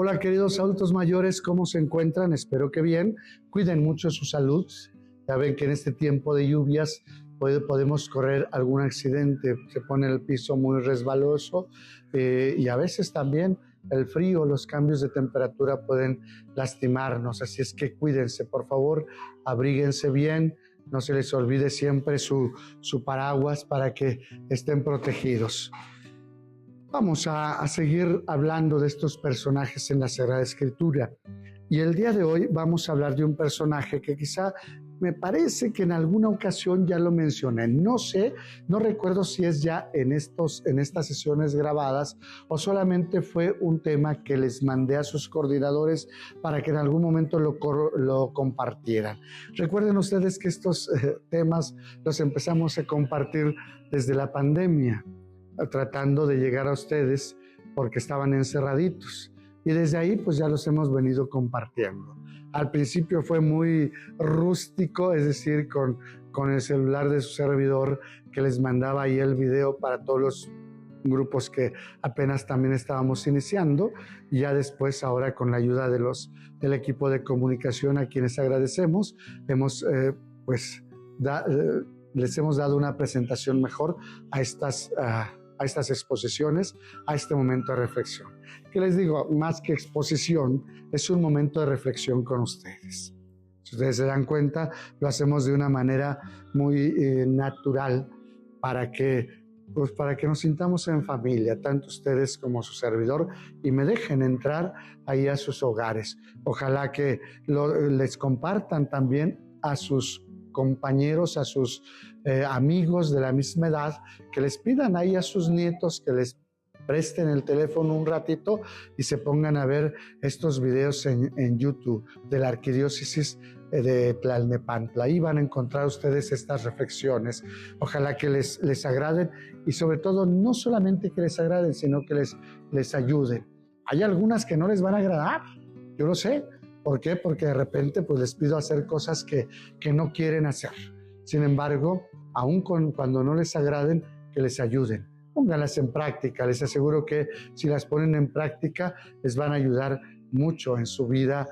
Hola queridos adultos mayores, ¿cómo se encuentran? Espero que bien. Cuiden mucho su salud. Ya ven que en este tiempo de lluvias podemos correr algún accidente. Se pone el piso muy resbaloso y a veces también el frío, los cambios de temperatura pueden lastimarnos. Así es que cuídense, por favor, abríguense bien. No se les olvide siempre su paraguas para que estén protegidos. Vamos a seguir hablando de estos personajes en la Sagrada Escritura. Y el día de hoy vamos a hablar de un personaje que quizá me parece que en alguna ocasión ya lo mencioné. No sé, no recuerdo si es ya en estas sesiones grabadas o solamente fue un tema que les mandé a sus coordinadores para que en algún momento lo compartieran. Recuerden ustedes que estos temas los empezamos a compartir desde la pandemia, tratando de llegar a ustedes porque estaban encerraditos. Y desde ahí pues ya los hemos venido compartiendo. Al principio fue muy rústico, es decir, con el celular de su servidor que les mandaba ahí el video para todos los grupos que apenas también estábamos iniciando. Y ya después, ahora con la ayuda del equipo de comunicación a quienes agradecemos, les hemos dado una presentación mejor a estas exposiciones, a este momento de reflexión. ¿Qué les digo? Más que exposición, es un momento de reflexión con ustedes. Si ustedes se dan cuenta, lo hacemos de una manera muy natural para que nos sintamos en familia, tanto ustedes como su servidor, y me dejen entrar ahí a sus hogares. Ojalá que les compartan también a sus compañeros, a sus amigos de la misma edad, que les pidan ahí a sus nietos que les presten el teléfono un ratito y se pongan a ver estos videos en YouTube de la Arquidiócesis de Tlalnepantla. Ahí van a encontrar ustedes estas reflexiones. Ojalá que les agraden y sobre todo no solamente que les agraden, sino que les ayuden. Hay algunas que no les van a agradar, yo lo sé. ¿Por qué? Porque de repente pues les pido hacer cosas que no quieren hacer. Sin embargo, aun cuando no les agraden, que les ayuden. Pónganlas en práctica. Les aseguro que si las ponen en práctica, les van a ayudar mucho en su vida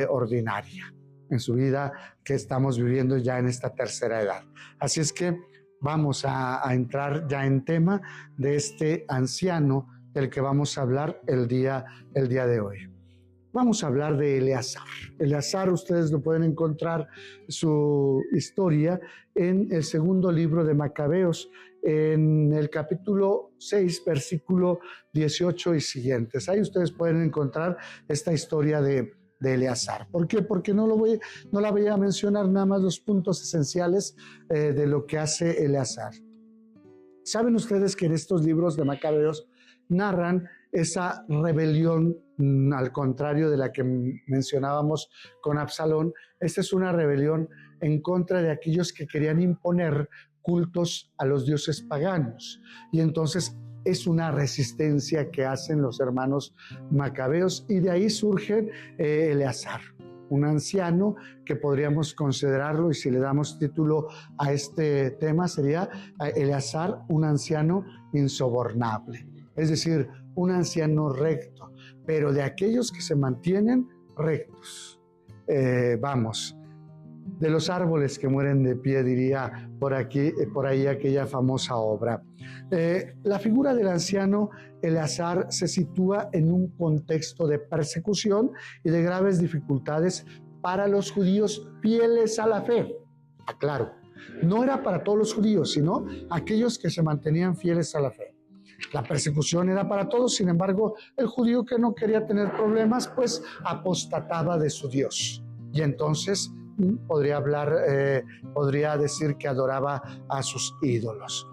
ordinaria, en su vida que estamos viviendo ya en esta tercera edad. Así es que vamos a entrar ya en tema de este anciano del que vamos a hablar el día de hoy. Vamos a hablar de Eleazar. Eleazar, ustedes lo pueden encontrar su historia en el segundo libro de Macabeos, en el capítulo 6, versículo 18 y siguientes. Ahí ustedes pueden encontrar esta historia de Eleazar. ¿Por qué? Porque no la voy a mencionar, nada más los puntos esenciales de lo que hace Eleazar. ¿Saben ustedes que en estos libros de Macabeos narran esa rebelión, al contrario de la que mencionábamos con Absalón? Esta es una rebelión en contra de aquellos que querían imponer cultos a los dioses paganos. Y entonces es una resistencia que hacen los hermanos macabeos, y de ahí surge Eleazar, un anciano que podríamos considerarlo, y si le damos título a este tema, sería Eleazar, un anciano insobornable. Es decir, un anciano recto, pero de aquellos que se mantienen rectos. De los árboles que mueren de pie, diría por ahí aquella famosa obra. La figura del anciano Eleazar se sitúa en un contexto de persecución y de graves dificultades para los judíos fieles a la fe. Aclaro, no era para todos los judíos, sino aquellos que se mantenían fieles a la fe. La persecución era para todos, sin embargo, el judío que no quería tener problemas, pues apostataba de su Dios. Y entonces podría decir que adoraba a sus ídolos.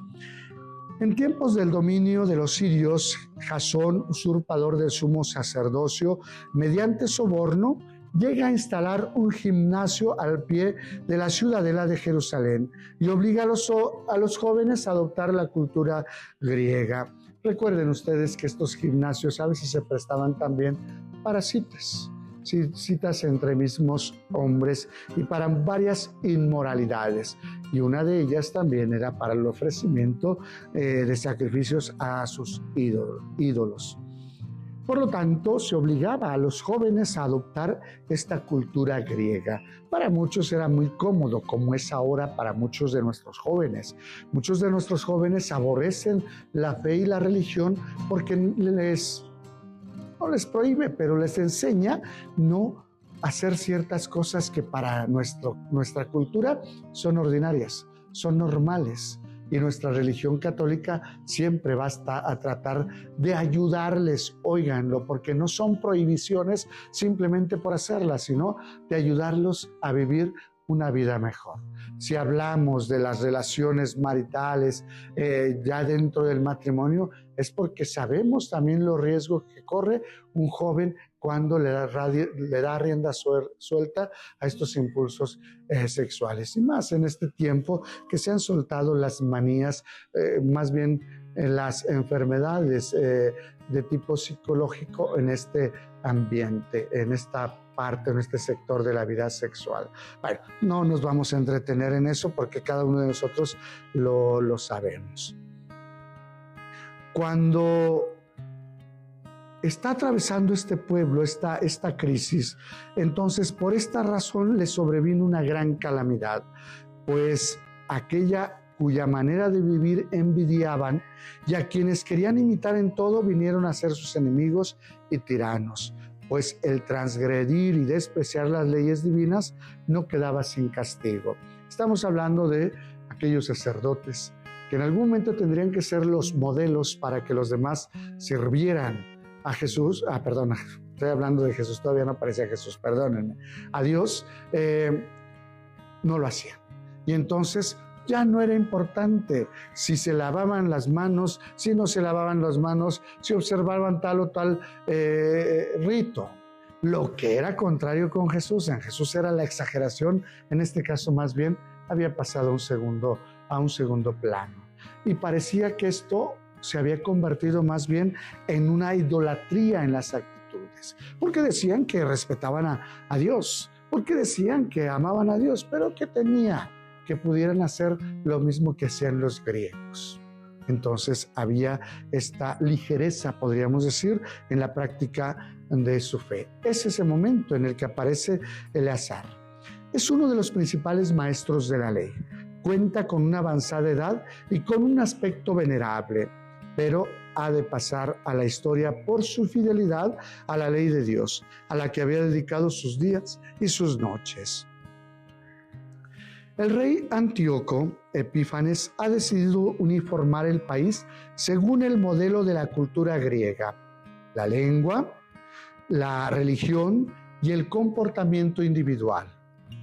En tiempos del dominio de los sirios, Jasón, usurpador del sumo sacerdocio, mediante soborno, llega a instalar un gimnasio al pie de la ciudadela de Jerusalén y obliga a los jóvenes a adoptar la cultura griega. Recuerden ustedes que estos gimnasios a veces se prestaban también para citas entre mismos hombres y para varias inmoralidades. Y una de ellas también era para el ofrecimiento de sacrificios a sus ídolos. Por lo tanto, se obligaba a los jóvenes a adoptar esta cultura griega. Para muchos era muy cómodo, como es ahora para muchos de nuestros jóvenes. Muchos de nuestros jóvenes aborrecen la fe y la religión porque no les prohíbe, pero les enseña no hacer ciertas cosas que para nuestra cultura son ordinarias, son normales. Y nuestra religión católica siempre va a tratar de ayudarles, óiganlo, porque no son prohibiciones simplemente por hacerlas, sino de ayudarlos a vivir una vida mejor. Si hablamos de las relaciones maritales ya dentro del matrimonio, es porque sabemos también los riesgos que corre un joven cuando le da rienda suelta a estos impulsos sexuales. Y más en este tiempo que se han soltado las manías, más bien las enfermedades de tipo psicológico en este ambiente, en esta parte, en este sector de la vida sexual. Bueno, no nos vamos a entretener en eso porque cada uno de nosotros lo sabemos. Cuando está atravesando este pueblo esta crisis, entonces por esta razón le sobrevino una gran calamidad, pues aquella cuya manera de vivir envidiaban y a quienes querían imitar en todo vinieron a ser sus enemigos y tiranos, pues el transgredir y despreciar las leyes divinas no quedaba sin castigo. Estamos hablando de aquellos sacerdotes que en algún momento tendrían que ser los modelos para que los demás sirvieran a Jesús, estoy hablando de Jesús, todavía no aparecía Jesús, perdónenme, a Dios, no lo hacían. Y entonces ya no era importante si se lavaban las manos, si no se lavaban las manos, si observaban tal o tal rito. Lo que era contrario con Jesús, en Jesús era la exageración, en este caso más bien había pasado a un segundo plano. Y parecía que esto se había convertido más bien en una idolatría en las actitudes, porque decían que respetaban a Dios, porque decían que amaban a Dios, pero que tenía que pudieran hacer lo mismo que hacían los griegos. Entonces había esta ligereza, podríamos decir, en la práctica de su fe. Es ese momento en el que aparece Eleazar. Es uno de los principales maestros de la ley. Cuenta con una avanzada edad y con un aspecto venerable, pero ha de pasar a la historia por su fidelidad a la ley de Dios, a la que había dedicado sus días y sus noches. El rey Antíoco Epífanes ha decidido uniformar el país según el modelo de la cultura griega, la lengua, la religión y el comportamiento individual.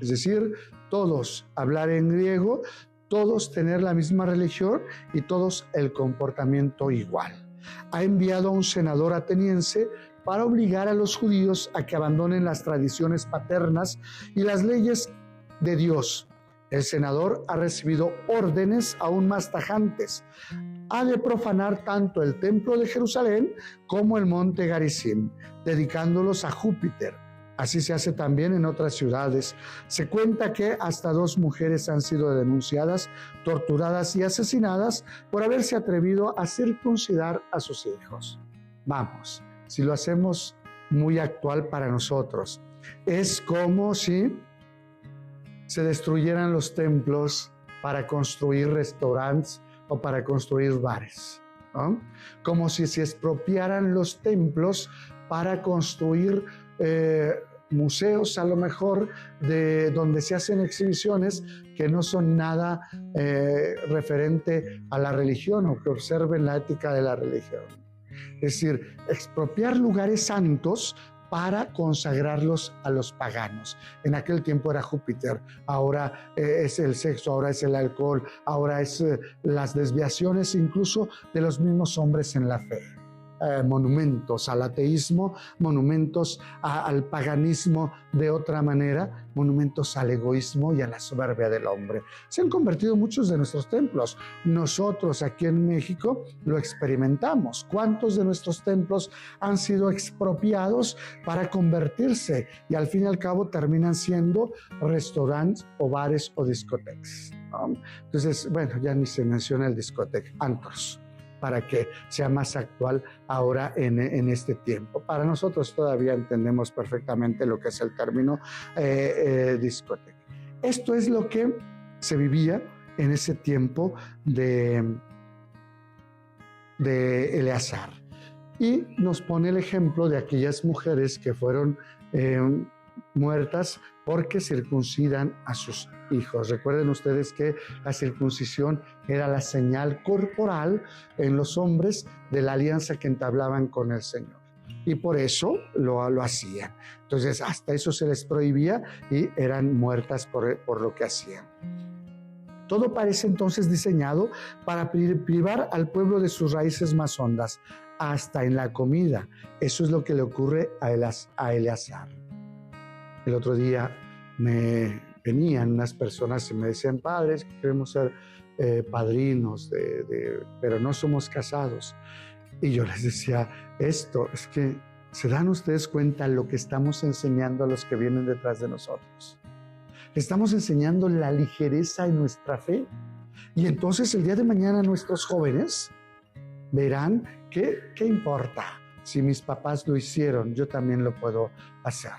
Es decir, todos hablar en griego, todos tener la misma religión y todos el comportamiento igual. Ha enviado a un senador ateniense para obligar a los judíos a que abandonen las tradiciones paternas y las leyes de Dios. El senador ha recibido órdenes aún más tajantes. Ha de profanar tanto el templo de Jerusalén como el monte Garizim, dedicándolos a Júpiter. Así se hace también en otras ciudades. Se cuenta que hasta 2 mujeres han sido denunciadas, torturadas y asesinadas por haberse atrevido a circuncidar a sus hijos. Vamos, si lo hacemos muy actual para nosotros, es como si se destruyeran los templos para construir restaurantes o para construir bares, ¿no? Como si se expropiaran los templos para construir museos, a lo mejor, de donde se hacen exhibiciones que no son nada referente a la religión o que observen la ética de la religión. Es decir, expropiar lugares santos para consagrarlos a los paganos. En aquel tiempo era Júpiter, ahora es el sexo, ahora es el alcohol, ahora es las desviaciones incluso de los mismos hombres en la fe. Monumentos al ateísmo, monumentos al paganismo de otra manera, monumentos al egoísmo y a la soberbia del hombre. Se han convertido muchos de nuestros templos. Nosotros aquí en México lo experimentamos. ¿Cuántos de nuestros templos han sido expropiados para convertirse y al fin y al cabo terminan siendo restaurantes o bares o discotecas? Entonces, bueno, ya ni se menciona el discoteca, antros. para que sea más actual ahora en este tiempo. Para nosotros todavía entendemos perfectamente lo que es el término discoteca. Esto es lo que se vivía en ese tiempo de Eleazar. Y nos pone el ejemplo de aquellas mujeres que fueron muertas porque circuncidan a sus hijos. Recuerden ustedes que la circuncisión era la señal corporal en los hombres de la alianza que entablaban con el Señor. Y por eso lo hacían. Entonces, hasta eso se les prohibía y eran muertas por lo que hacían. Todo parece entonces diseñado para privar al pueblo de sus raíces más hondas, hasta en la comida. Eso es lo que le ocurre a Eleazar. El otro día me venían unas personas y me decían: padres, queremos ser padrinos, pero no somos casados. Y yo les decía, esto es que ¿se dan ustedes cuenta lo que estamos enseñando a los que vienen detrás de nosotros? Estamos enseñando la ligereza en nuestra fe. Y entonces el día de mañana nuestros jóvenes verán que, ¿qué importa? Si mis papás lo hicieron, yo también lo puedo hacer.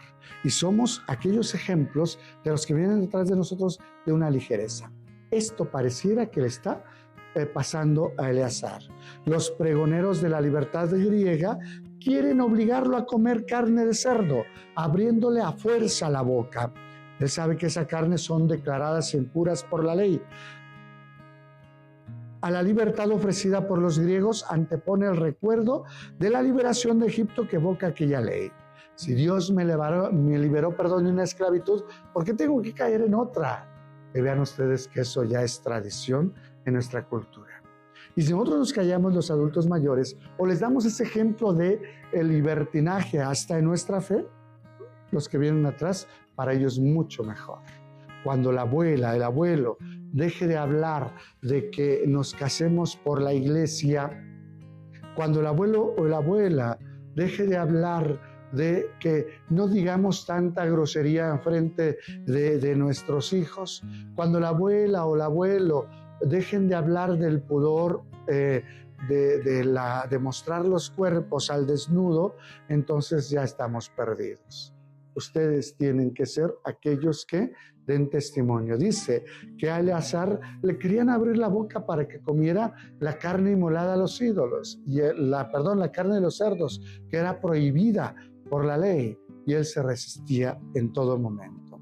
Y somos aquellos ejemplos de los que vienen detrás de nosotros de una ligereza. Esto pareciera que le está pasando a Eleazar. Los pregoneros de la libertad griega quieren obligarlo a comer carne de cerdo, abriéndole a fuerza la boca. Él sabe que esa carne son declaradas impuras por la ley. A la libertad ofrecida por los griegos antepone el recuerdo de la liberación de Egipto que evoca aquella ley. Si Dios me liberó de una esclavitud, ¿por qué tengo que caer en otra? Y vean ustedes que eso ya es tradición en nuestra cultura. Y si nosotros nos callamos, los adultos mayores, o les damos ese ejemplo de el libertinaje hasta en nuestra fe, los que vienen atrás, para ellos mucho mejor. Cuando la abuela, el abuelo, deje de hablar de que nos casemos por la iglesia, cuando el abuelo o la abuela deje de hablar de que no digamos tanta grosería en frente de nuestros hijos, cuando la abuela o el abuelo dejen de hablar del pudor de mostrar los cuerpos al desnudo, entonces ya estamos perdidos. Ustedes tienen que ser aquellos que den testimonio. Dice que a Eleazar le querían abrir la boca para que comiera la carne inmolada a los ídolos, la carne de los cerdos, que era prohibida por la ley, y él se resistía en todo momento.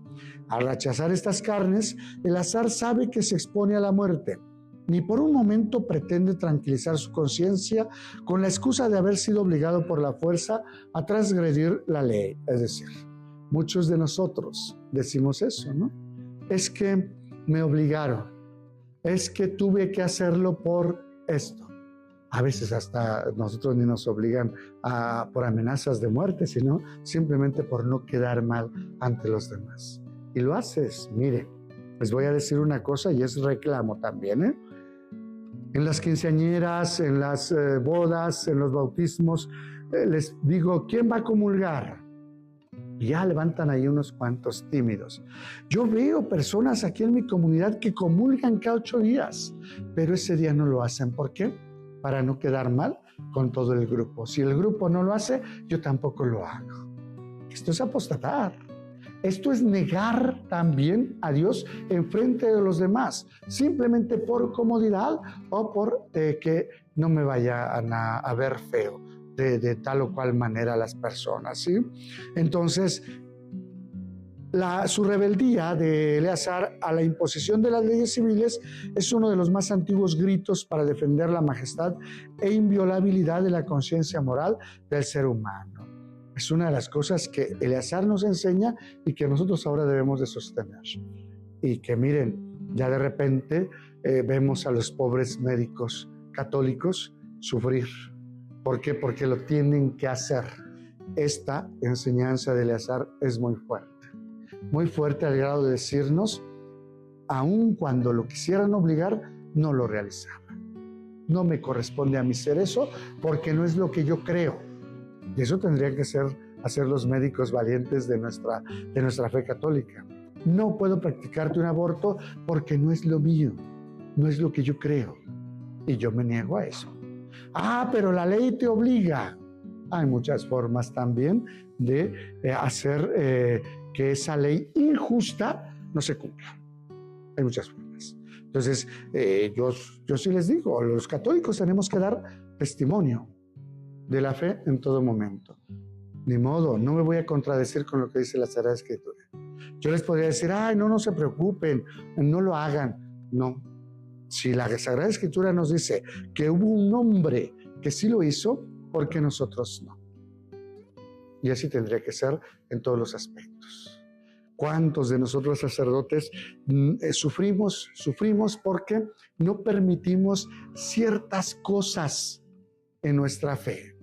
Al rechazar estas carnes, Eleazar sabe que se expone a la muerte. Ni por un momento pretende tranquilizar su conciencia con la excusa de haber sido obligado por la fuerza a transgredir la ley. Es decir, muchos de nosotros decimos eso, ¿no? Es que me obligaron, es que tuve que hacerlo por esto. A veces hasta nosotros ni nos obligan por amenazas de muerte, sino simplemente por no quedar mal ante los demás. Y lo haces. Mire, les voy a decir una cosa y es reclamo también, ¿eh? En las quinceañeras, en las bodas, en los bautismos, les digo, ¿quién va a comulgar? Y ya levantan ahí unos cuantos tímidos. Yo veo personas aquí en mi comunidad que comulgan cada 8 días, pero ese día no lo hacen. ¿Por qué? Para no quedar mal con todo el grupo. Si el grupo no lo hace, yo tampoco lo hago. Esto es apostatar. Esto es negar también a Dios en frente de los demás, simplemente por comodidad o por que no me vayan a ver feo de tal o cual manera las personas, ¿sí? Entonces, su rebeldía de Eleazar a la imposición de las leyes civiles es uno de los más antiguos gritos para defender la majestad e inviolabilidad de la conciencia moral del ser humano. Es una de las cosas que Eleazar nos enseña y que nosotros ahora debemos de sostener. Y que miren, ya de repente vemos a los pobres médicos católicos sufrir. ¿Por qué? Porque lo tienen que hacer. Esta enseñanza de Eleazar es muy fuerte al grado de decirnos, aun cuando lo quisieran obligar, no lo realizaban. No me corresponde a mí ser eso porque no es lo que yo creo. Y eso tendrían que hacer los médicos valientes de nuestra fe católica. No puedo practicarte un aborto porque no es lo mío, no es lo que yo creo. Y yo me niego a eso. Pero la ley te obliga. Hay muchas formas también de hacer que esa ley injusta no se cumpla. Hay muchas formas. Entonces, yo sí les digo, los católicos tenemos que dar testimonio de la fe en todo momento. Ni modo, no me voy a contradecir con lo que dice la Sagrada Escritura. Yo les podría decir, no se preocupen, no lo hagan. No. Si la Sagrada Escritura nos dice que hubo un hombre que sí lo hizo, ¿por qué nosotros no? Y así tendría que ser en todos los aspectos. ¿Cuántos de nosotros sacerdotes sufrimos porque no permitimos ciertas cosas en nuestra fe?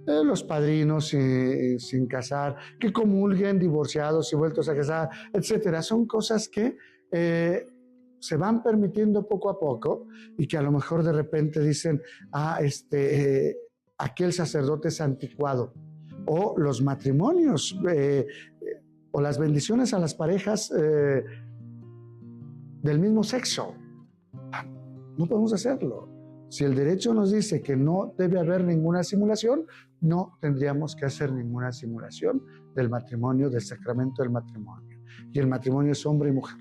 Los padrinos sin casar, que comulguen, divorciados y vueltos a casar, etcétera. Son cosas que se van permitiendo poco a poco y que a lo mejor de repente dicen, aquel sacerdote es anticuado. O los matrimonios, o las bendiciones a las parejas del mismo sexo. No podemos hacerlo. Si el derecho nos dice que no debe haber ninguna simulación, no tendríamos que hacer ninguna simulación del matrimonio, del sacramento del matrimonio. Y el matrimonio es hombre y mujer.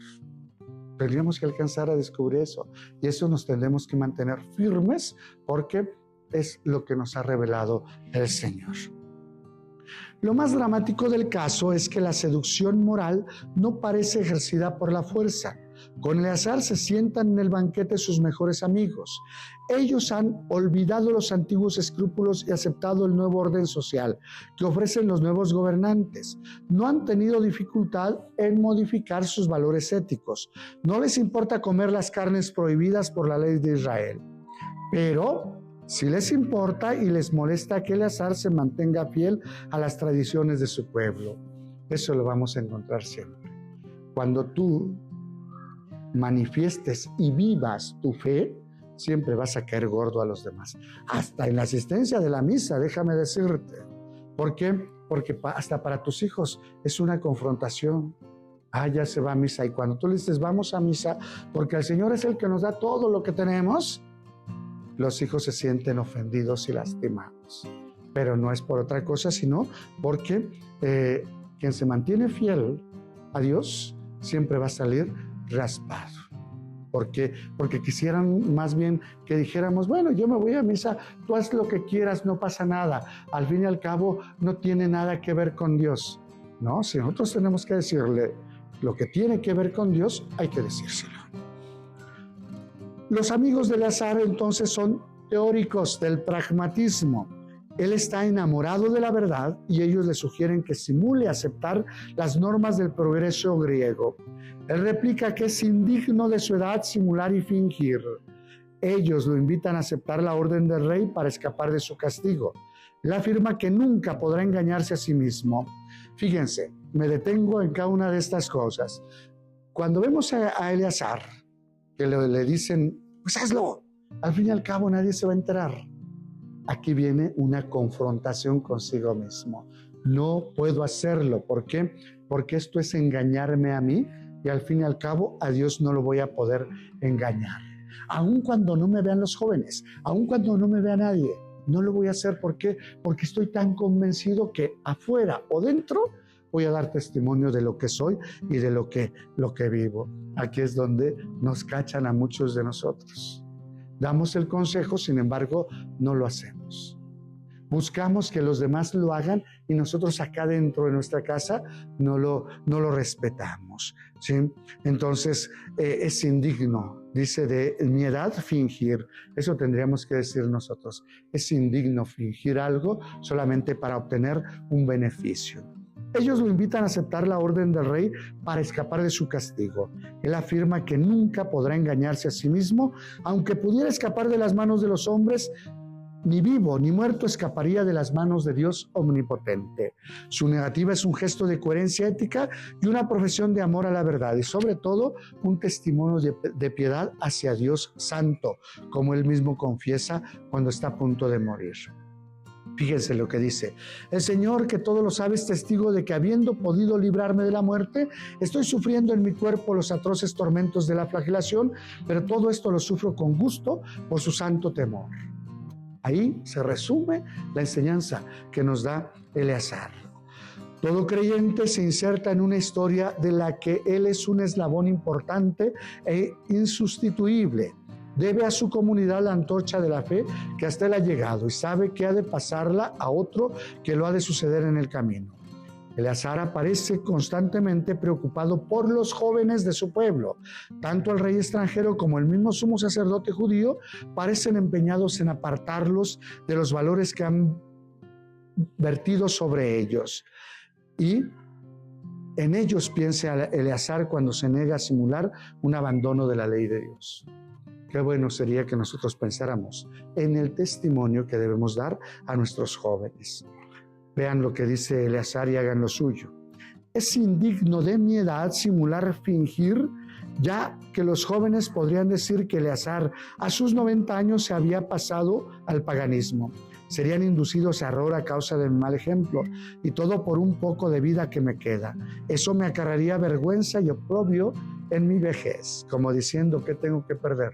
Tendríamos que alcanzar a descubrir eso. Y eso nos tendremos que mantener firmes porque es lo que nos ha revelado el Señor. Lo más dramático del caso es que la seducción moral no parece ejercida por la fuerza. Con Eleazar se sientan en el banquete sus mejores amigos. Ellos han olvidado los antiguos escrúpulos y aceptado el nuevo orden social que ofrecen los nuevos gobernantes. No han tenido dificultad en modificar sus valores éticos. No les importa comer las carnes prohibidas por la ley de Israel. Pero sí les importa y les molesta que Eleazar se mantenga fiel a las tradiciones de su pueblo. Eso lo vamos a encontrar siempre. Cuando tú manifiestes y vivas tu fe, siempre vas a caer gordo a los demás. Hasta en la asistencia de la misa, déjame decirte. ¿Por qué? Porque hasta para tus hijos es una confrontación. Ya se va a misa. Y cuando tú le dices, vamos a misa, porque el Señor es el que nos da todo lo que tenemos, los hijos se sienten ofendidos y lastimados. Pero no es por otra cosa, sino porque quien se mantiene fiel a Dios siempre va a salir raspado. ¿Por qué? Porque quisieran más bien que dijéramos, bueno, yo me voy a misa, tú haz lo que quieras, no pasa nada. Al fin y al cabo, no tiene nada que ver con Dios. No, si nosotros tenemos que decirle lo que tiene que ver con Dios, hay que decírselo. Los amigos de Eleazar entonces son teóricos del pragmatismo. Él está enamorado de la verdad y ellos le sugieren que simule aceptar las normas del progreso griego. Él replica que es indigno de su edad simular y fingir. Ellos lo invitan a aceptar la orden del rey para escapar de su castigo. Él afirma que nunca podrá engañarse a sí mismo. Fíjense, me detengo en cada una de estas cosas. Cuando vemos a Eleazar, que le dicen, pues hazlo, al fin y al cabo nadie se va a enterar. Aquí viene una confrontación consigo mismo. No puedo hacerlo. ¿Por qué? Porque esto es engañarme a mí y al fin y al cabo a Dios no lo voy a poder engañar. Aun cuando no me vean los jóvenes, aun cuando no me vea nadie, no lo voy a hacer. ¿Por qué? Porque estoy tan convencido que afuera o dentro voy a dar testimonio de lo que soy y de lo que vivo. Aquí es donde nos cachan a muchos de nosotros. Damos el consejo, sin embargo, no lo hacemos. Buscamos que los demás lo hagan y nosotros acá dentro de nuestra casa no lo respetamos, ¿sí? Entonces, es indigno, dice, de mi edad fingir. Eso tendríamos que decir nosotros. Es indigno fingir algo solamente para obtener un beneficio. Ellos lo invitan a aceptar la orden del rey para escapar de su castigo. Él afirma que nunca podrá engañarse a sí mismo, aunque pudiera escapar de las manos de los hombres, ni vivo ni muerto escaparía de las manos de Dios omnipotente. Su negativa es un gesto de coherencia ética y una profesión de amor a la verdad, y sobre todo un testimonio de piedad hacia Dios santo, como él mismo confiesa cuando está a punto de morir. Fíjense lo que dice: el Señor, que todo lo sabe, es testigo de que, habiendo podido librarme de la muerte, estoy sufriendo en mi cuerpo los atroces tormentos de la flagelación, pero todo esto lo sufro con gusto por su santo temor. Ahí se resume la enseñanza que nos da Eleazar. Todo creyente se inserta en una historia de la que él es un eslabón importante e insustituible. Debe a su comunidad la antorcha de la fe que hasta él ha llegado y sabe que ha de pasarla a otro que lo ha de suceder en el camino. Eleazar aparece constantemente preocupado por los jóvenes de su pueblo. Tanto el rey extranjero como el mismo sumo sacerdote judío parecen empeñados en apartarlos de los valores que han vertido sobre ellos. Y en ellos piensa Eleazar cuando se niega a simular un abandono de la ley de Dios. Qué bueno sería que nosotros pensáramos en el testimonio que debemos dar a nuestros jóvenes. Vean lo que dice Eleazar y hagan lo suyo. Es indigno de mi edad simular fingir, ya que los jóvenes podrían decir que Eleazar a sus 90 años se había pasado al paganismo. Serían inducidos a error a causa del mal ejemplo, y todo por un poco de vida que me queda. Eso me acarrearía vergüenza y oprobio en mi vejez, como diciendo que tengo que perder.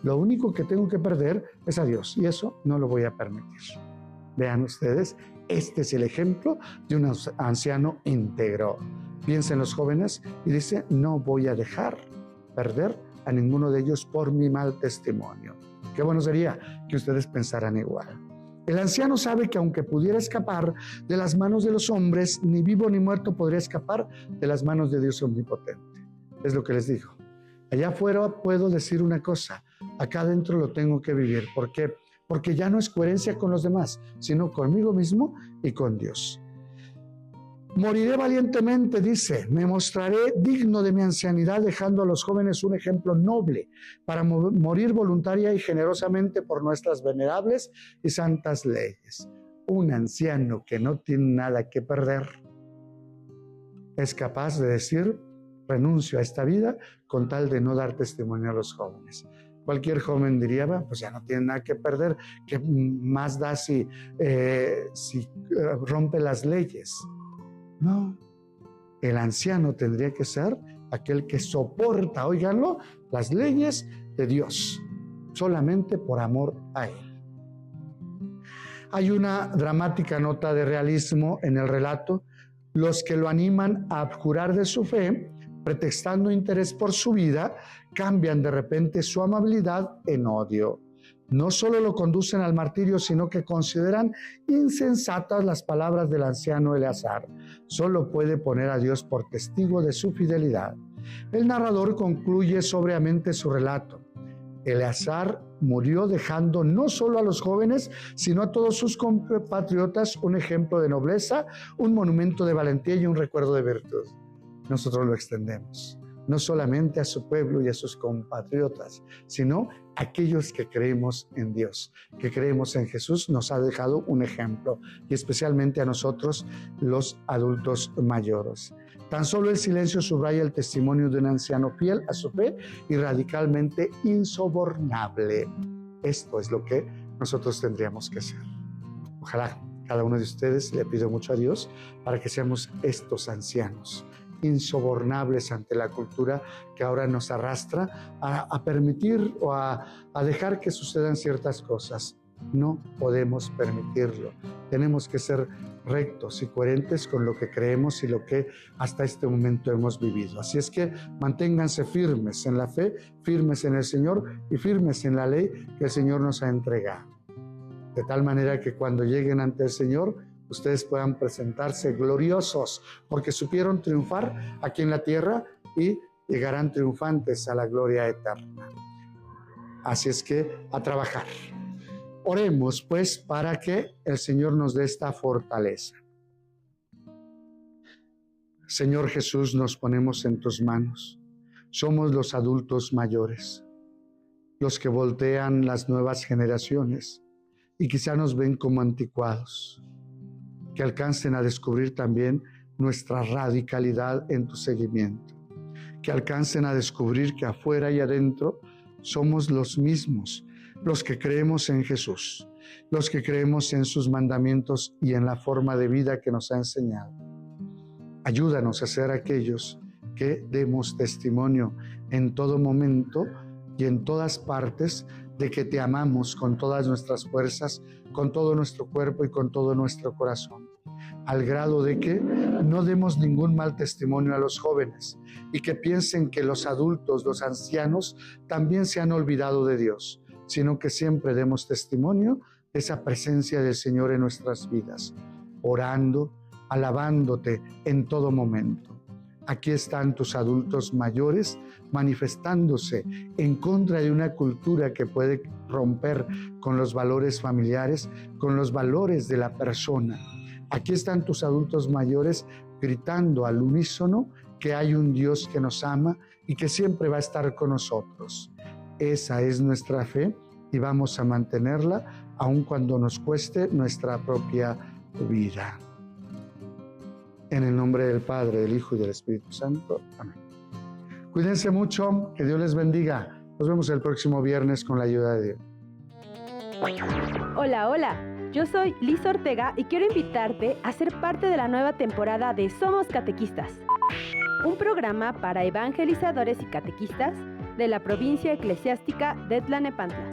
Lo único que tengo que perder es a Dios, y eso no lo voy a permitir. Vean ustedes, este es el ejemplo de un anciano íntegro. Piensen los jóvenes y dice, no voy a dejar perder a ninguno de ellos por mi mal testimonio. Qué bueno sería que ustedes pensaran igual. El anciano sabe que aunque pudiera escapar de las manos de los hombres, ni vivo ni muerto podría escapar de las manos de Dios omnipotente. Es lo que les digo. Allá afuera puedo decir una cosa, acá adentro lo tengo que vivir. ¿Por qué? Porque ya no es coherencia con los demás, sino conmigo mismo y con Dios. Moriré valientemente, dice, me mostraré digno de mi ancianidad, dejando a los jóvenes un ejemplo noble para morir voluntaria y generosamente por nuestras venerables y santas leyes. Un anciano que no tiene nada que perder es capaz de decir, renuncio a esta vida con tal de no dar testimonio a los jóvenes. Cualquier joven diría, pues ya no tiene nada que perder, ¿qué más da si rompe las leyes? No, el anciano tendría que ser aquel que soporta, óiganlo, las leyes de Dios, solamente por amor a Él. Hay una dramática nota de realismo en el relato. Los que lo animan a abjurar de su fe, pretextando interés por su vida, cambian de repente su amabilidad en odio. No solo lo conducen al martirio, sino que consideran insensatas las palabras del anciano Eleazar. Solo puede poner a Dios por testigo de su fidelidad. El narrador concluye sobriamente su relato. Eleazar murió dejando no solo a los jóvenes, sino a todos sus compatriotas un ejemplo de nobleza, un monumento de valentía y un recuerdo de virtud. Nosotros lo extendemos, no solamente a su pueblo y a sus compatriotas, sino a aquellos que creemos en Dios, que creemos en Jesús, nos ha dejado un ejemplo, y especialmente a nosotros, los adultos mayores. Tan solo el silencio subraya el testimonio de un anciano fiel a su fe y radicalmente insobornable. Esto es lo que nosotros tendríamos que hacer. Ojalá cada uno de ustedes, le pido mucho a Dios, para que seamos estos ancianos insobornables ante la cultura que ahora nos arrastra a permitir o a dejar que sucedan ciertas cosas. No podemos permitirlo. Tenemos que ser rectos y coherentes con lo que creemos y lo que hasta este momento hemos vivido. Así es que manténganse firmes en la fe, firmes en el Señor y firmes en la ley que el Señor nos ha entregado. De tal manera que cuando lleguen ante el Señor, ustedes puedan presentarse gloriosos, porque supieron triunfar aquí en la tierra y llegarán triunfantes a la gloria eterna. Así es que a trabajar. Oremos pues para que el Señor nos dé esta fortaleza. Señor Jesús, nos ponemos en tus manos. Somos los adultos mayores, los que voltean las nuevas generaciones y quizá nos ven como anticuados. Que alcancen a descubrir también nuestra radicalidad en tu seguimiento. Que alcancen a descubrir que afuera y adentro somos los mismos, los que creemos en Jesús, los que creemos en sus mandamientos y en la forma de vida que nos ha enseñado. Ayúdanos a ser aquellos que demos testimonio en todo momento y en todas partes de que te amamos con todas nuestras fuerzas, con todo nuestro cuerpo y con todo nuestro corazón, al grado de que no demos ningún mal testimonio a los jóvenes y que piensen que los adultos, los ancianos, también se han olvidado de Dios, sino que siempre demos testimonio de esa presencia del Señor en nuestras vidas, orando, alabándote en todo momento. Aquí están tus adultos mayores manifestándose en contra de una cultura que puede romper con los valores familiares, con los valores de la persona. Aquí están tus adultos mayores gritando al unísono que hay un Dios que nos ama y que siempre va a estar con nosotros. Esa es nuestra fe y vamos a mantenerla aun cuando nos cueste nuestra propia vida. En el nombre del Padre, del Hijo y del Espíritu Santo. Amén. Cuídense mucho, que Dios les bendiga. Nos vemos el próximo viernes con la ayuda de Dios. Hola, hola. Yo soy Liz Ortega y quiero invitarte a ser parte de la nueva temporada de Somos Catequistas, un programa para evangelizadores y catequistas de la provincia eclesiástica de Tlalnepantla.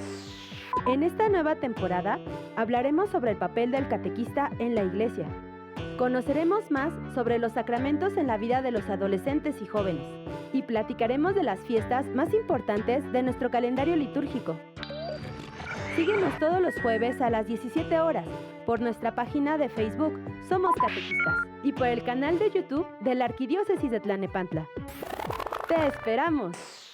En esta nueva temporada hablaremos sobre el papel del catequista en la iglesia. Conoceremos más sobre los sacramentos en la vida de los adolescentes y jóvenes y platicaremos de las fiestas más importantes de nuestro calendario litúrgico. Síguenos todos los jueves a las 17 horas por nuestra página de Facebook Somos Catequistas y por el canal de YouTube de la Arquidiócesis de Tlalnepantla. ¡Te esperamos!